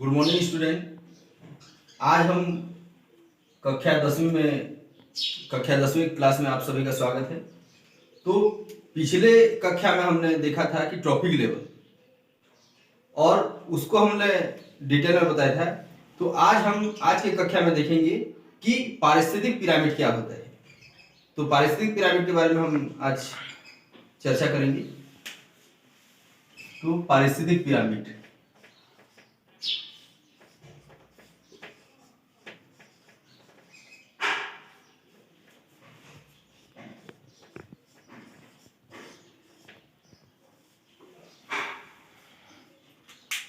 Good morning student. आज हम कक्षा 10वीं क्लास में आप सभी का स्वागत है। तो पिछले कक्षा में हमने देखा था कि ट्रॉपिक लेवल और उसको हमने डिटेल में बताया था। तो आज की कक्षा में देखेंगे कि पारिस्थितिक पिरामिड क्या होता है। तो पारिस्थितिक पिरामिड के बारे में हम आज चर्चा करेंगे। तो पारिस्थितिक पिरामिड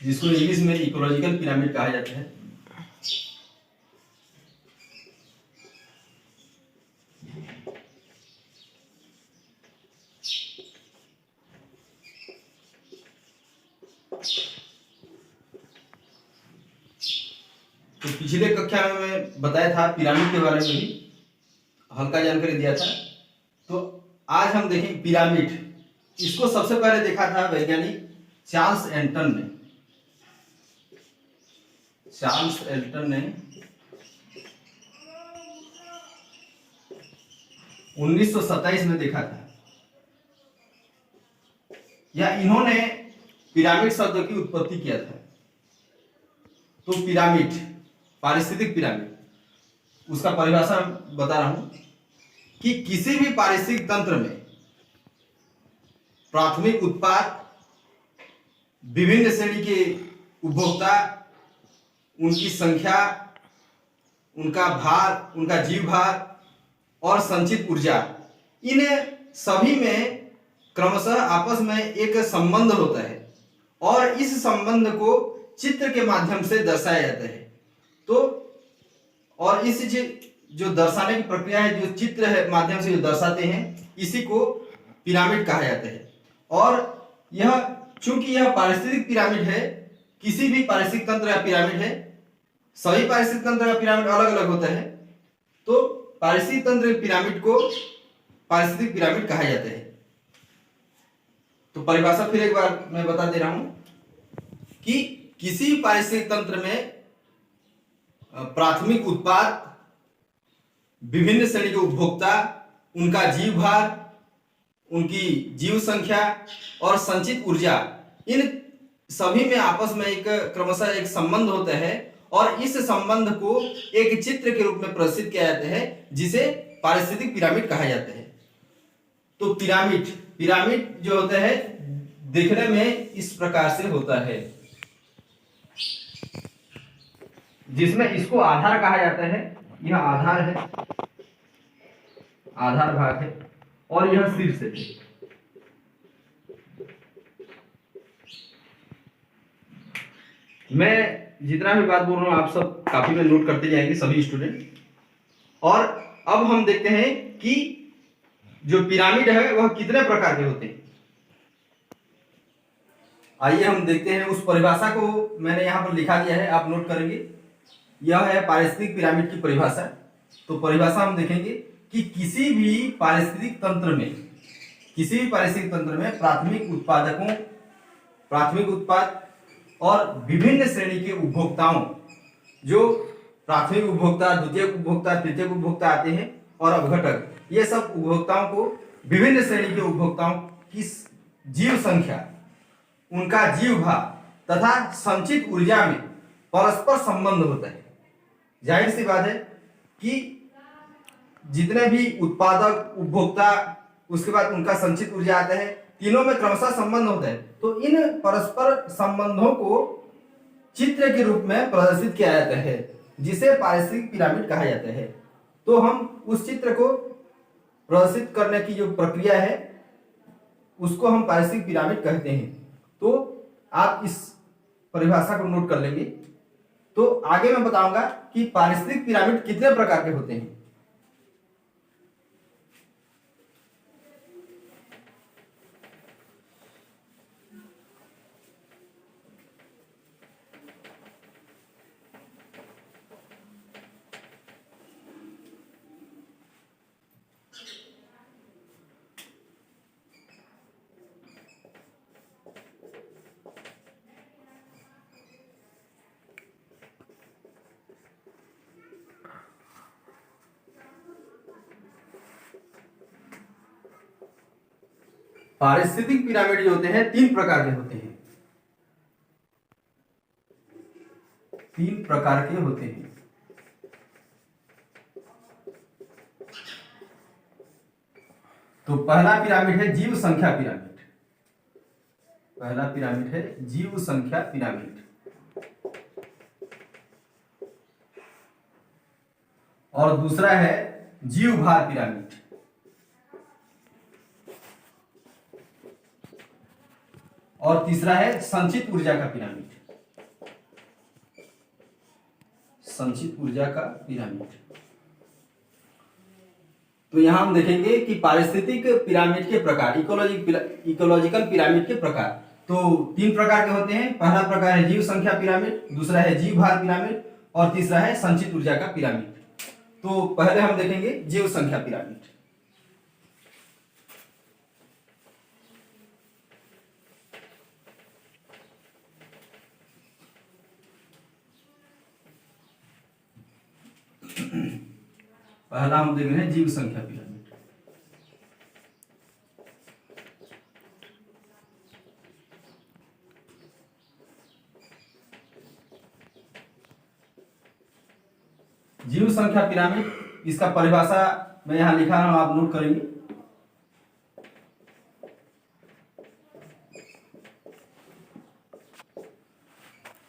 जिसको इंग्लिश में इकोलॉजिकल पिरामिड कहा जाता है। तो पिछले कक्षा में मैं बताया था पिरामिड के बारे में भी हल्का जानकारी दिया था। तो आज हम देखें पिरामिड। इसको सबसे पहले देखा था वैज्ञानिक चार्ल्स एल्टन ने। चार्ल्स एल्टन ने 1927 में देखा था, या इन्होंने पिरामिड शब्द की उत्पत्ति किया था। तो पिरामिड, पारिस्थितिक पिरामिड, उसका परिभाषा बता रहा हूं कि किसी भी पारिस्थितिक तंत्र में प्राथमिक उत्पाद, विभिन्न श्रेणी के उपभोक्ता, उनकी संख्या, उनका भार, उनका जीव भार और संचित ऊर्जा, इन सभी में क्रमशः आपस में एक संबंध होता है और इस संबंध को चित्र के माध्यम से दर्शाया जाता है। तो और इस जो दर्शाने की प्रक्रिया है, जो चित्र है माध्यम से जो दर्शाते हैं, इसी को पिरामिड कहा जाता है। और यह चूंकि यह पारिस्थितिक पिरामिड है, किसी भी पारिस्थितिक तंत्र का पिरामिड है, सभी पारिस्थितिक तंत्र का पिरामिड अलग अलग होता है। तो पारिस्थितिक तंत्र पिरामिड को पारिस्थितिक पिरामिड कहा जाता है। तो परिभाषा फिर एक बार मैं बता दे रहा हूं कि किसी पारिस्थितिक तंत्र में प्राथमिक उत्पाद, विभिन्न श्रेणी के उपभोक्ता, उनका जीव भार, उनकी जीव संख्या और संचित ऊर्जा, इन सभी में आपस में एक क्रमशः एक संबंध होता है और इस संबंध को एक चित्र के रूप में प्रदर्शित किया जाता है, जिसे पारिस्थितिक पिरामिड कहा जाता है। तो पिरामिड जो होता है देखने में इस प्रकार से होता है, जिसमें इसको आधार कहा जाता है। यह आधार है, आधार भाग है, और यह शीर्ष है। मैं जितना भी बात बोल रहा हूं आप सब काफी में नोट करते जाएंगे सभी स्टूडेंट। और अब हम देखते हैं कि जो पिरामिड है वह कितने प्रकार के होते हैं। आइए हम देखते हैं। उस परिभाषा को मैंने यहां पर लिखा दिया है, आप नोट करेंगे। यह है पारिस्थितिक पिरामिड की परिभाषा। तो परिभाषा हम देखेंगे कि किसी भी पारिस्थितिक तंत्र में प्राथमिक उत्पाद और विभिन्न श्रेणी के उपभोक्ताओं, जो प्राथमिक उपभोक्ता, द्वितीयक उपभोक्ता, तृतीयक उपभोक्ता आते हैं, और अपघटक, ये सब उपभोक्ताओं को, विभिन्न श्रेणी के उपभोक्ताओं की जीव संख्या, उनका जीव भार तथा संचित ऊर्जा में परस्पर संबंध होता है। जाहिर सी बात है कि जितने भी उत्पादक, उपभोक्ता, उसके बाद उनका संचित ऊर्जा आता है, तीनों में क्रमशः संबंध होता है। तो इन परस्पर संबंधों को चित्र के रूप में प्रदर्शित किया जाता है, जिसे पारिस्थितिक पिरामिड कहा जाता है। तो हम उस चित्र को प्रदर्शित करने की जो प्रक्रिया है, उसको हम पारिस्थितिक पिरामिड कहते हैं। तो आप इस परिभाषा को नोट कर लेंगे। तो आगे मैं बताऊंगा कि पारिस्थितिक पिरामिड कितने प्रकार के होते हैं। पारिस्थितिक पिरामिड जो होते हैं 3 प्रकार के होते हैं, 3 प्रकार के होते हैं। तो पहला पिरामिड है जीव संख्या पिरामिड, पहला पिरामिड है जीव संख्या पिरामिड। और दूसरा है जीव भार पिरामिड। और तीसरा है संचित ऊर्जा का पिरामिड, संचित ऊर्जा का पिरामिड। तो यहां हम देखेंगे कि पारिस्थितिक पिरामिड के प्रकार, इकोलॉजिकल पिरामिड के प्रकार। तो 3 प्रकार के होते हैं। पहला प्रकार है जीव संख्या पिरामिड, दूसरा है जीव भार पिरामिड और तीसरा है संचित ऊर्जा का पिरामिड। तो पहले हम देखेंगे जीव संख्या पिरामिड। पहला हम देख रहे हैं जीव संख्या पिरामिड। जीव संख्या पिरामिड, इसका परिभाषा मैं यहां लिखा हूं, आप नोट करेंगे।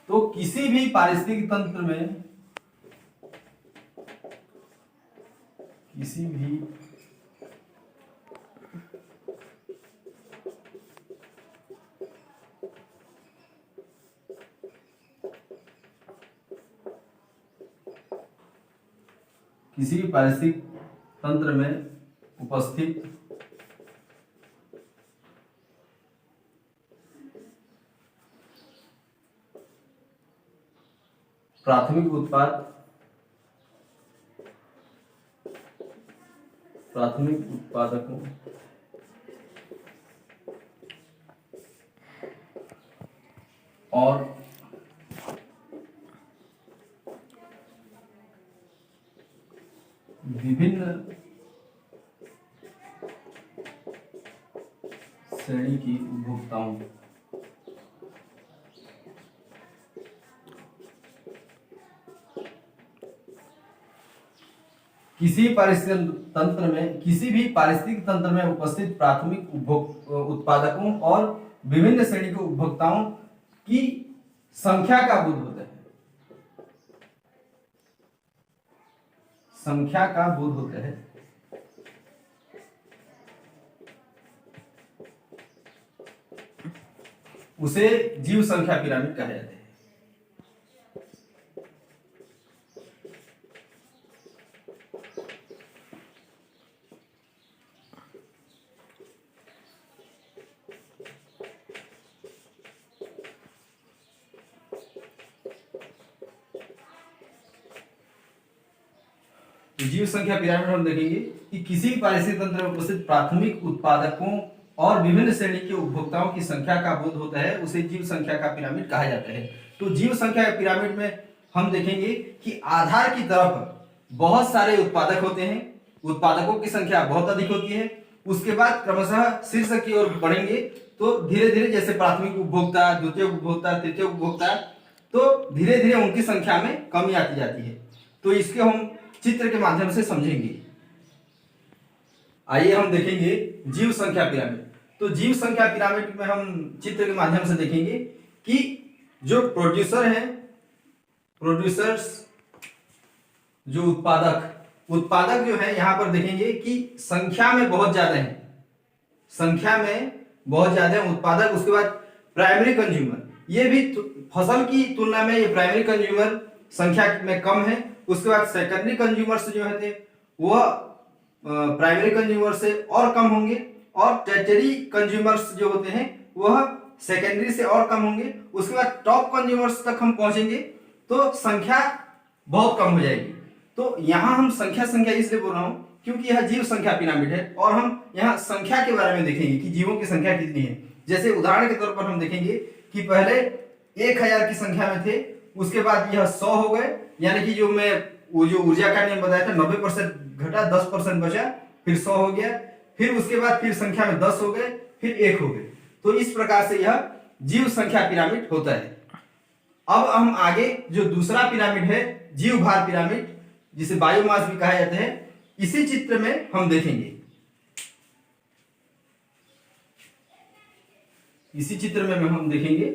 तो किसी भी पारिस्थितिक तंत्र में, किसी भी पारिस्थितिक तंत्र में उपस्थित प्राथमिक उत्पादकों और विभिन्न श्रेणी की उपभोक्ताओं किसी भी पारिस्थितिक तंत्र में उपस्थित प्राथमिक उत्पादकों और विभिन्न श्रेणी के उपभोक्ताओं की संख्या का बोध होता है, संख्या का बोध होता है। उसे जीव संख्या पिरामिड कहा जाता है। जीव संख्या पिरामिड हम देखेंगे कि किसी भी पारिस्थितिक तंत्र में उपस्थित प्राथमिक उत्पादकों और विभिन्न श्रेणी के उपभोक्ताओं की संख्या का बोध होता है, उसे जीव संख्या का पिरामिड कहा जाता है। तो जीव संख्या पिरामिड में हम देखेंगे कि आधार की तरफ बहुत सारे उत्पादक होते हैं, उत्पादकों की संख्या बहुत अधिक होती है। उसके बाद क्रमशः शीर्ष की ओर बढ़ेंगे तो धीरे धीरे जैसे प्राथमिक उपभोक्ता, द्वितीय उपभोक्ता, तृतीय उपभोक्ता, तो धीरे धीरे उनकी संख्या में कमी आती जाती है। तो इसके हम चित्र के माध्यम से समझेंगे। आइए हम देखेंगे जीव संख्या पिरामिड। तो जीव संख्या पिरामिड में हम चित्र के माध्यम से देखेंगे कि जो प्रोड्यूसर हैं, प्रोड्यूसर्स, जो उत्पादक जो है, यहां पर देखेंगे कि संख्या में बहुत ज्यादा है, संख्या में बहुत ज्यादा है उत्पादक। उसके बाद प्राइमरी कंज्यूमर, ये भी फसल की तुलना में ये प्राइमरी कंज्यूमर संख्या में कम है। उसके बाद सेकेंडरी कंज्यूमर्स जो है वह प्राइमरी कंज्यूमर से और कम होंगे, और टर्टियरी कंज्यूमर्स जो होते हैं वह सेकेंडरी से और कम होंगे। उसके बाद टॉप कंज्यूमर्स तक हम पहुंचेंगे तो संख्या बहुत कम हो जाएगी। तो यहाँ हम संख्या इसलिए बोल रहा हूं क्योंकि यह जीव संख्या पिरामिड है और हम यहाँ संख्या के बारे में देखेंगे कि जीवों की संख्या कितनी है। जैसे उदाहरण के तौर पर हम देखेंगे कि पहले 1000 की संख्या में थे, उसके बाद यह 100 हो गए, यानी कि जो ऊर्जा का नियम बताया था 90% घटा, 10% बचा, फिर 100 हो गया। फिर उसके बाद फिर संख्या में 10 हो गए, फिर 1 हो गए। तो इस प्रकार से यह जीव संख्या पिरामिड होता है। अब हम आगे जो दूसरा पिरामिड है जीव भार पिरामिड, जिसे बायोमास भी कहा जाता है, इसी चित्र में हम देखेंगे। इसी चित्र में हम देखेंगे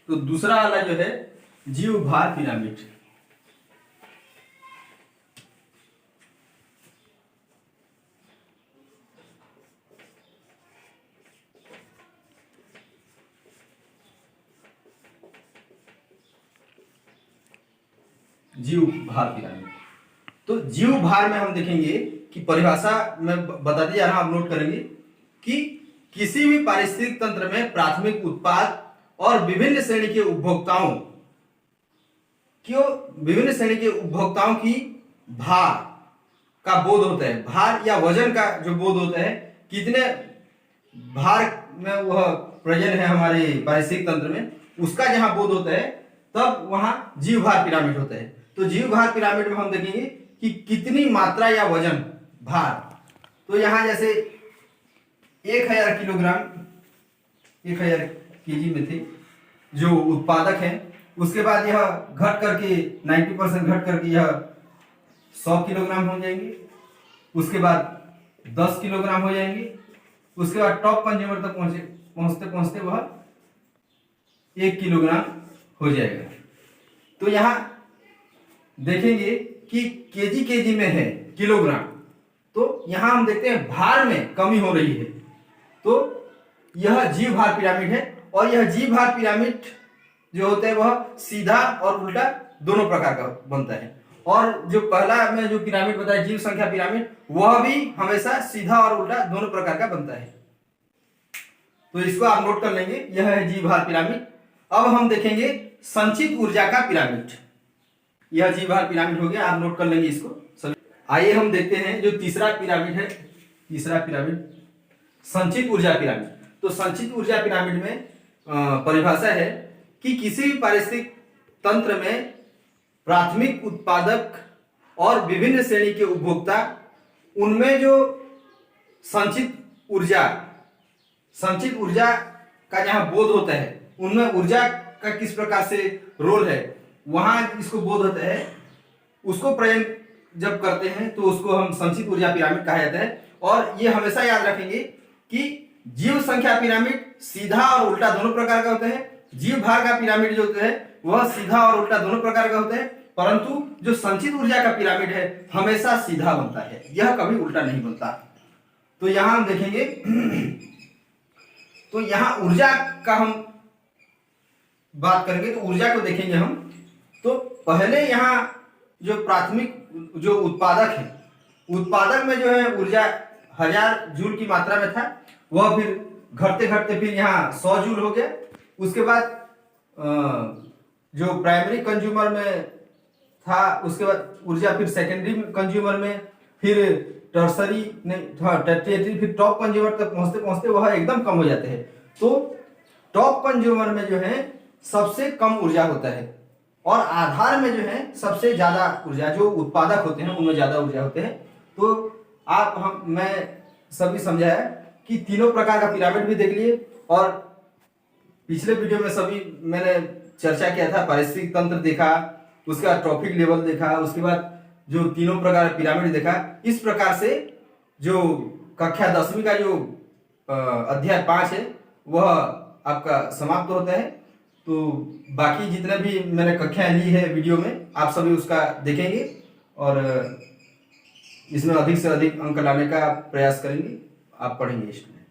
तो दूसरा वाला जो है जीव भार पिरामिड। जीव भार पिरामिड। तो जीव भार में हम देखेंगे कि परिभाषा में बताते जा रहा हूं, आप नोट करेंगे कि किसी भी पारिस्थितिक तंत्र में प्राथमिक उत्पाद और विभिन्न श्रेणी के उपभोक्ताओं की भार का बोध होता है। भार या वजन का जो बोध होता है, कितने भार में वह प्रेजेंट है हमारे पारिस्थितिक तंत्र में, उसका जहां बोध होता है तब वहां जीव भार पिरामिड होता है। तो जीव भार पिरामिड में हम देखेंगे कि कितनी मात्रा या वजन भार, तो यहां जैसे 1000 किलोग्राम 1000 केजी में थे जो उत्पादक हैं, उसके बाद यह घट करके 90% घट करके यह 100 किलोग्राम हो जाएंगे, उसके बाद 10 किलोग्राम हो जाएंगे, उसके बाद टॉप कंज्यूमर तक पहुंचते पहुंचते वह 1 किलोग्राम हो जाएगा। तो यहां देखेंगे कि केजी में है किलोग्राम, तो यहां हम देखते हैं भार में कमी हो रही है। तो यह जीव भार पिरामिड है, और यह जीव भार पिरामिड जो होता है वह सीधा और उल्टा दोनों प्रकार का बनता है। और जो पहला मैं जो पिरामिड बताया जीव संख्या पिरामिड, वह भी हमेशा सीधा और उल्टा दोनों प्रकार का बनता है। तो इसको आप नोट कर लेंगे, यह है जीव भार पिरामिड। अब हम देखेंगे संचित ऊर्जा का पिरामिड। यह जीव भार पिरामिड हो गया, आप नोट कर लेंगे इसको सभी। आइए हम देखते हैं जो तीसरा पिरामिड है, तीसरा पिरामिड संचित ऊर्जा पिरामिड। तो संचित ऊर्जा पिरामिड में परिभाषा है कि किसी भी पारिस्थितिक तंत्र में प्राथमिक उत्पादक और विभिन्न श्रेणी के उपभोक्ता, उनमें जो संचित ऊर्जा का जहां बोध होता है, उनमें ऊर्जा का किस प्रकार से रोल है, वहां इसको बोध होता है, उसको प्रयोग जब करते हैं तो उसको हम संचित ऊर्जा पिरामिड कहा जाता है। और ये हमेशा याद रखेंगे कि जीव संख्या पिरामिड सीधा और उल्टा दोनों प्रकार का होता है, जीव भार का पिरामिड जो होता है वह सीधा और उल्टा दोनों प्रकार का होता है, परंतु जो संचित ऊर्जा का पिरामिड है हमेशा सीधा बनता है, यह कभी उल्टा नहीं बनता। तो यहां हम देखेंगे तो यहां ऊर्जा का हम बात करेंगे, तो ऊर्जा को देखेंगे हम। तो पहले यहां जो प्राथमिक जो उत्पादक है, उत्पादक में जो है ऊर्जा 1000 जूल की मात्रा में था, वह फिर घटते घटते फिर यहाँ 100 जूल हो गया। उसके बाद जो प्राइमरी कंज्यूमर में था, उसके बाद ऊर्जा फिर सेकेंडरी कंज्यूमर में, फिर टर्सरी टर्टियरी, फिर टॉप कंज्यूमर तक पहुंचते पहुंचते वह एकदम कम हो जाते हैं। तो टॉप कंज्यूमर में जो है सबसे कम ऊर्जा होता है, और आधार में जो है सबसे ज्यादा ऊर्जा, जो उत्पादक होते हैं उनमें ज्यादा ऊर्जा होते हैं। तो मैं सभी समझाया कि तीनों प्रकार का पिरामिड भी देख लिए, और पिछले वीडियो में सभी मैंने चर्चा किया था, पारिस्थितिक तंत्र देखा, उसके बाद ट्रॉफिक लेवल देखा, उसके बाद जो तीनों प्रकार का पिरामिड देखा। इस प्रकार से जो कक्षा 10वीं का जो अध्याय 5 है वह आपका समाप्त होता है। तो बाकी जितने भी मैंने कक्षाएं ली है वीडियो में, आप सभी उसका देखेंगे और इसमें अधिक से अधिक अंक लाने का प्रयास करेंगे, आप पढ़ेंगे इसमें।